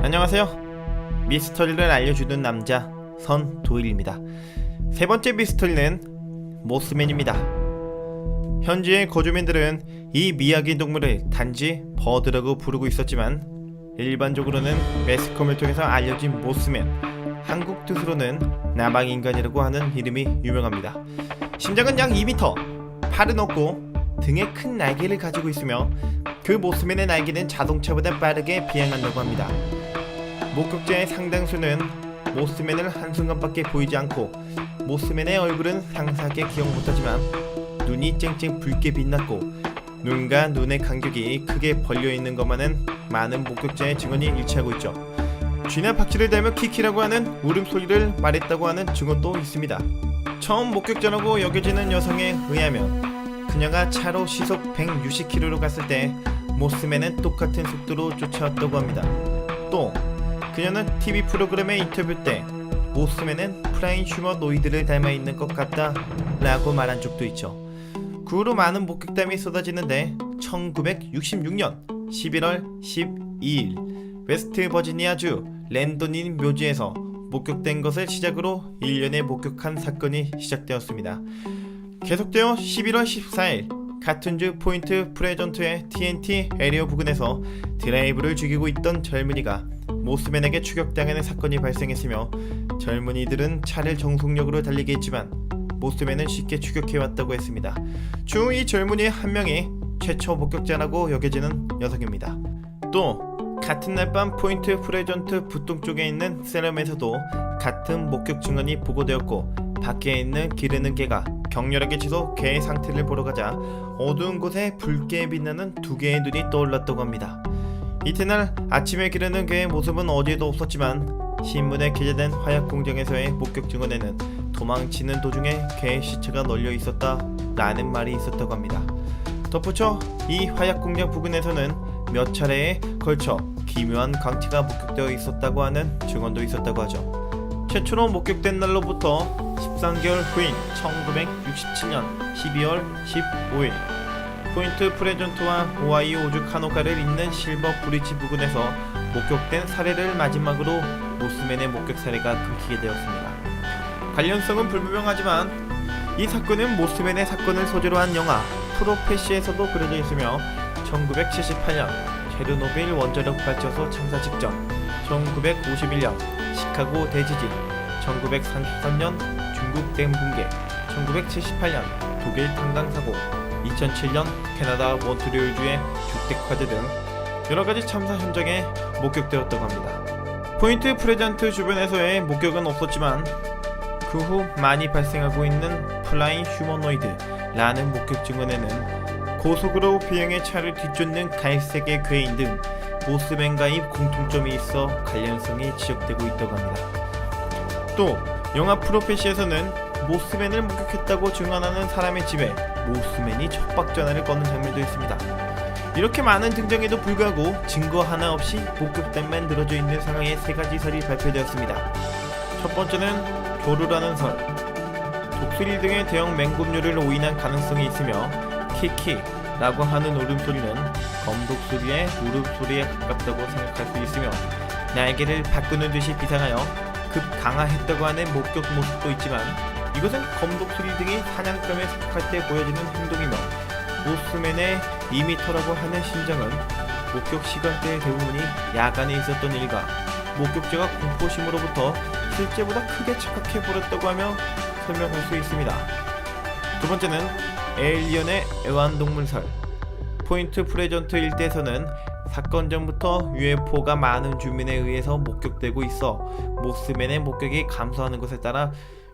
안녕하세요. 미스터리를 알려주는 남자 선도일입니다. 세 번째 미스터리는 모스맨입니다. 현지의 거주민들은 이 미약인 동물을 단지 버드라고 부르고 있었지만 일반적으로는 매스컴을 통해서 알려진 모스맨, 한국 뜻으로는 나방인간이라고 하는 이름이 유명합니다. 심장은 약 2m, 팔은 없고 등에 큰 날개를 가지고 있으며 그 모스맨의 날개는 자동차보다 빠르게 비행한다고 합니다. 목격자의 상당수는 모스맨을 한순간밖에 보이지 않고 모스맨의 얼굴은 상세하게 기억 못하지만 눈이 쨍쨍 붉게 빛났고 눈과 눈의 간격이 크게 벌려있는 것만은 많은 목격자의 증언이 일치하고 있죠. 쥐나 박쥐를 닮은 키키라고 하는 울음소리를 말했다고 하는 증언도 있습니다. 처음 목격자라고 여겨지는 여성에 의하면 그녀가 차로 시속 160km로 갔을 때 모스맨은 똑같은 속도로 쫓아왔다고 합니다. 또 그녀는 TV 프로그램의 인터뷰 때 모스맨은 플라잉 휴머노이드를 닮아있는 것 같다 라고 말한 적도 있죠. 그 후로 많은 목격담이 쏟아지는데 1966년 11월 12일 웨스트 버지니아주 랜도닌 묘지에서 목격된 것을 시작으로 1년에 목격한 사건이 시작되었습니다. 계속되어 11월 14일 같은 주 포인트 프레전트의 TNT 에리어 부근에서 드라이브를 즐기고 있던 젊은이가 모스맨에게 추격당하는 사건이 발생했으며 젊은이들은 차를 정속력으로 달리게 했지만 모스맨은 쉽게 추격해왔다고 했습니다. 중 이 젊은이 한 명이 최초 목격자라고 여겨지는 여성입니다. 또 같은 날 밤 포인트 프레전트 북동쪽에 있는 세럼에서도 같은 목격 증언이 보고되었고 밖에 있는 기르는 개가 격렬하게 짖어 개의 상태를 보러 가자 어두운 곳에 붉게 빛나는 두 개의 눈이 떠올랐다고 합니다. 이튿날 아침에 기르는 개의 모습은 어디에도 없었지만 신문에 기재된 화약 공장에서의 목격 증언에는 도망치는 도중에 개의 시체가 널려 있었다 라는 말이 있었다고 합니다. 덧붙여 이 화약 공장 부근에서는 몇 차례에 걸쳐 기묘한 광채가 목격되어 있었다고 하는 증언도 있었다고 하죠. 최초로 목격된 날로부터 13개월 후인 1967년 12월 15일 포인트 프레전트와 오하이오 오주 카노가를 잇는 실버 브리지 부근에서 목격된 사례를 마지막으로 모스맨의 목격 사례가 끊기게 되었습니다. 관련성은 불분명하지만 이 사건은 모스맨의 사건을 소재로 한 영화 프로페시에서도 그려져 있으며 1978년 체르노빌 원자력 발전소 참사 직전, 1951년 시카고 대지진, 1933년 중국 댐 붕괴, 1978년 독일 탄광 사고, 2007년 캐나다 몬트리올주의 주택 화재 등 여러가지 참사 현장에 목격되었다고 합니다. 포인트 프레전트 주변에서의 목격은 없었지만 그 후 많이 발생하고 있는 플라잉 휴머노이드 라는 목격 증언에는 고속으로 비행의 차를 뒤쫓는 갈색의 괴인 등 모스맨과의 공통점이 있어 관련성이 지적되고 있다고 합니다. 또 영화 프로페시에서는 모스맨을 목격했다고 증언하는 사람의 집에 모스맨이 척박전화를 거는 장면도 있습니다. 이렇게 많은 등장에도 불구하고 증거 하나 없이 목격담만 늘어져 있는 상황의 세 가지 설이 발표되었습니다. 첫 번째는 조르라는 설. 독수리 등의 대형 맹금류를 오인한 가능성이 있으며 키키라고 하는 울음소리는 검독수리의 울음소리에 가깝다고 생각할 수 있으며 날개를 바꾸는 듯이 비상하여 급 강화했다고 하는 목격 모습도 있지만 이것은 검독수리 등이 사냥감에 속할 때 보여지는 행동이며 모스맨의 2m라고 하는 심장은 목격 시간대의 대부분이 야간에 있었던 일과 목격자가 공포심으로부터 실제보다 크게 착각해 버렸다고 하며 설명할 수 있습니다. 두 번째는 에일리언의 애완동물설. 포인트 프레전트 일대에서는 사건 전부터 UFO가 많은 주민에 의해서 목격되고 있어 모스맨의 목격이 감소하는 것에 따라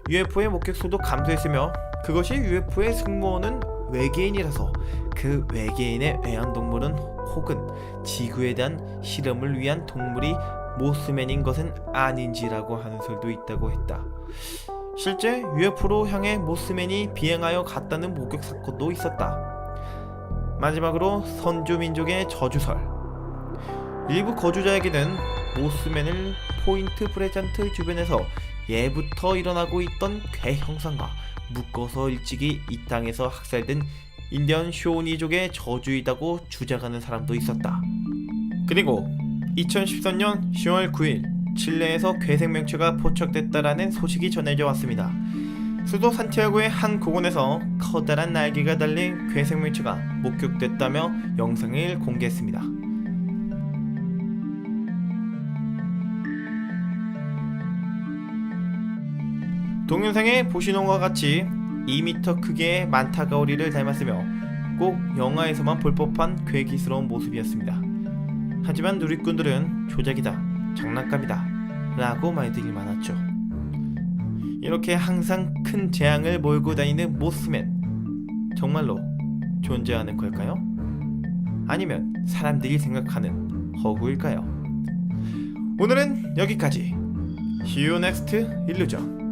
UFO의 목격수도 감소했으며 그것이 UFO의 승무원은 외계인이라서 그 외계인의 애완동물은 혹은 지구에 대한 실험을 위한 동물이 모스맨인 것은 아닌지라고 하는 설도 있다고 했다. 실제 UFO로 향해 모스맨이 비행하여 갔다는 목격 사건도 있었다. 마지막으로 선주민족의 저주설. 일부 거주자에게는 모스맨을 포인트 프레전트 주변에서 예부터 일어나고 있던 괴 형상과 묶어서 일찍이 이 땅에서 학살된 인디언 쇼니족의 저주이다고 주장하는 사람도 있었다. 그리고 2013년 10월 9일 칠레에서 괴 생명체가 포착됐다라는 소식이 전해져 왔습니다. 수도 산티아고의 한 고원에서 커다란 날개가 달린 괴 생명체가 목격됐다며 영상을 공개했습니다. 동영상에 보시는 것과 같이 2m 크기의 만타가오리를 닮았으며 꼭 영화에서만 볼 법한 괴기스러운 모습이었습니다. 하지만 누리꾼들은 조작이다, 장난감이다 라고 말들이 많았죠. 이렇게 항상 큰 재앙을 몰고 다니는 모스맨, 정말로 존재하는 걸까요? 아니면 사람들이 생각하는 허구일까요? 오늘은 여기까지. See you next illusion.